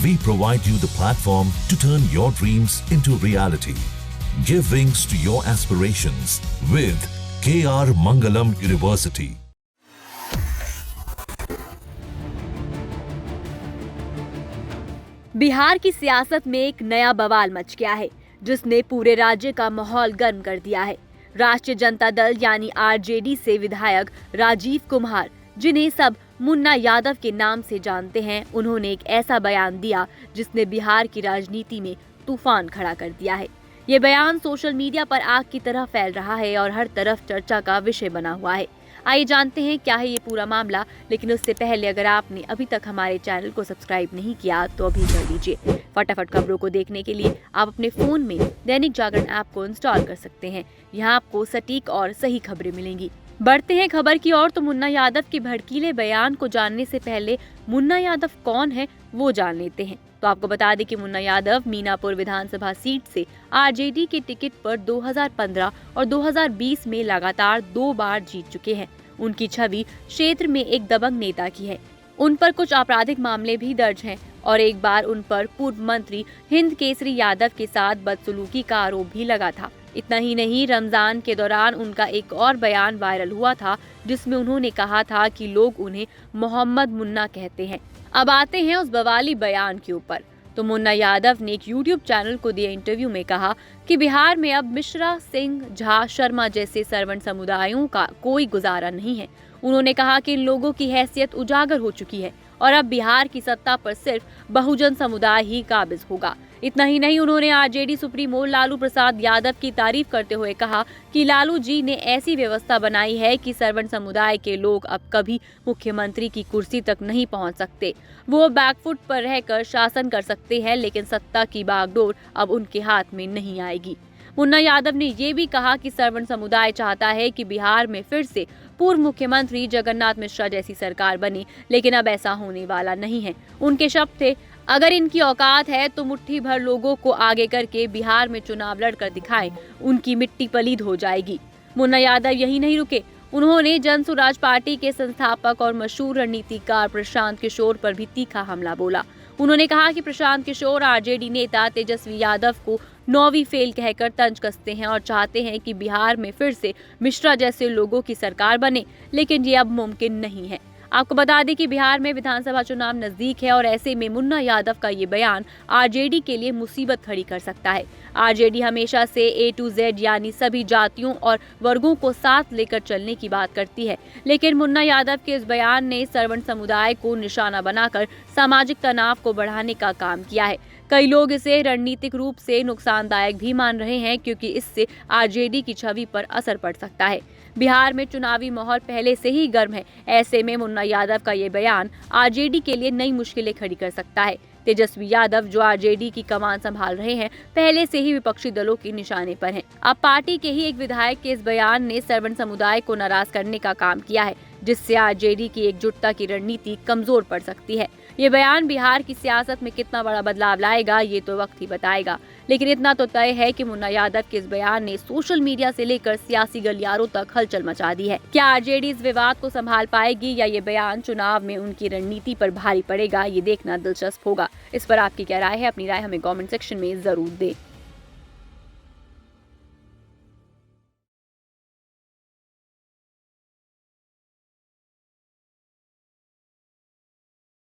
We provide you the platform to turn your dreams into reality. Give wings to your aspirations with KR Mangalam University. Bihar की सियासत में एक नया बवाल much गया है, जिसने पूरे राज्य का माहौल गर्म कर दिया है। राष्ट्रीय जनता दल यानी आरजेडी से विधायक राजीव कुमार, जिन्हें सब मुन्ना यादव के नाम से जानते हैं, उन्होंने एक ऐसा बयान दिया जिसने बिहार की राजनीति में तूफान खड़ा कर दिया है। ये बयान सोशल मीडिया पर आग की तरह फैल रहा है और हर तरफ चर्चा का विषय बना हुआ है। आइए जानते हैं क्या है ये पूरा मामला, लेकिन उससे पहले अगर आपने अभी तक हमारे चैनल को सब्सक्राइब नहीं किया तो अभी कर लीजिए। फटाफट खबरों को देखने के लिए आप अपने फोन में दैनिक जागरण ऐप को इंस्टॉल कर सकते हैं। यहाँ आपको सटीक और सही खबरें मिलेंगी। बढ़ते हैं खबर की ओर तो मुन्ना यादव के भड़कीले बयान को जानने से पहले मुन्ना यादव कौन है वो जान लेते हैं। तो आपको बता दें कि मुन्ना यादव मीनापुर विधानसभा सीट से आरजेडी के टिकट पर 2015 और 2020 में लगातार 2 बार जीत चुके हैं। उनकी छवि क्षेत्र में एक दबंग नेता की है। उन पर कुछ आपराधिक मामले भी दर्ज हैं और एक बार उन पर पूर्व मंत्री हिंद केसरी यादव के साथ बदसलूकी का आरोप भी लगा था। इतना ही नहीं, रमजान के दौरान उनका एक और बयान वायरल हुआ था, जिसमें उन्होंने कहा था कि लोग उन्हें मोहम्मद मुन्ना कहते हैं। अब आते हैं उस बवाली बयान के ऊपर। तो मुन्ना यादव ने एक यूट्यूब चैनल को दिए इंटरव्यू में कहा कि बिहार में अब मिश्रा, सिंह, झा, शर्मा जैसे सरवण समुदायों का कोई गुजारा नहीं है। उन्होंने कहा कि इन लोगों की हैसियत उजागर हो चुकी है और अब बिहार की सत्ता पर सिर्फ बहुजन समुदाय ही काबिज होगा। इतना ही नहीं, उन्होंने आरजेडी सुप्रीमो लालू प्रसाद यादव की तारीफ करते हुए कहा कि लालू जी ने ऐसी व्यवस्था बनाई है कि सरवण समुदाय के लोग अब कभी मुख्यमंत्री की कुर्सी तक नहीं पहुंच सकते। वो बैकफुट पर रहकर शासन कर सकते हैं, लेकिन सत्ता की बागडोर अब उनके हाथ में नहीं आएगी। मुन्ना यादव ने ये भी कहा कि सरवण समुदाय चाहता है कि बिहार में फिर से पूर्व मुख्यमंत्री जगन्नाथ मिश्रा जैसी सरकार बने, लेकिन अब ऐसा होने वाला नहीं है। उनके शब्द थे, अगर इनकी औकात है तो मुट्ठी भर लोगों को आगे करके बिहार में चुनाव लड़कर दिखाएं, उनकी मिट्टी पलीद हो जाएगी। मुन्ना यादव यही नहीं रुके, उन्होंने जन सुराज पार्टी के संस्थापक और मशहूर रणनीतिकार प्रशांत किशोर पर भी तीखा हमला बोला। उन्होंने कहा कि प्रशांत किशोर आरजेडी नेता तेजस्वी यादव को 9वीं फेल कहकर तंज कसते हैं और चाहते हैं कि बिहार में फिर से मिश्रा जैसे लोगों की सरकार बने, लेकिन ये अब मुमकिन नहीं है। आपको बता दें कि बिहार में विधानसभा चुनाव नजदीक है और ऐसे में मुन्ना यादव का ये बयान आरजेडी के लिए मुसीबत खड़ी कर सकता है। आरजेडी हमेशा से A to Z यानी सभी जातियों और वर्गों को साथ लेकर चलने की बात करती है, लेकिन मुन्ना यादव के इस बयान ने सरवण समुदाय को निशाना बनाकर सामाजिक तनाव को बढ़ाने का काम किया है। कई लोग इसे रणनीतिक रूप से नुकसानदायक भी मान रहे हैं, क्योंकि इससे आरजेडी की छवि पर असर पड़ सकता है। बिहार में चुनावी माहौल पहले से ही गर्म है। ऐसे में मुन्ना यादव का ये बयान आरजेडी के लिए नई मुश्किलें खड़ी कर सकता है। तेजस्वी यादव, जो आरजेडी की कमान संभाल रहे हैं, पहले से ही विपक्षी दलों के निशाने पर हैं। अब पार्टी के ही एक विधायक के इस बयान ने सरवण समुदाय को नाराज करने का काम किया है, जिससे आरजेडी की एकजुटता की रणनीति कमजोर पड़ सकती है। ये बयान बिहार की सियासत में कितना बड़ा बदलाव लाएगा, ये तो वक्त ही बताएगा। लेकिन इतना तो तय है कि मुन्ना यादव के इस बयान ने सोशल मीडिया से लेकर सियासी गलियारों तक हलचल मचा दी है। क्या आरजेडी इस विवाद को संभाल पाएगी या ये बयान चुनाव में उनकी रणनीति पर भारी पड़ेगा, ये देखना दिलचस्प होगा। इस पर आपकी क्या राय है? अपनी राय हमें कमेंट सेक्शन में जरूर दें।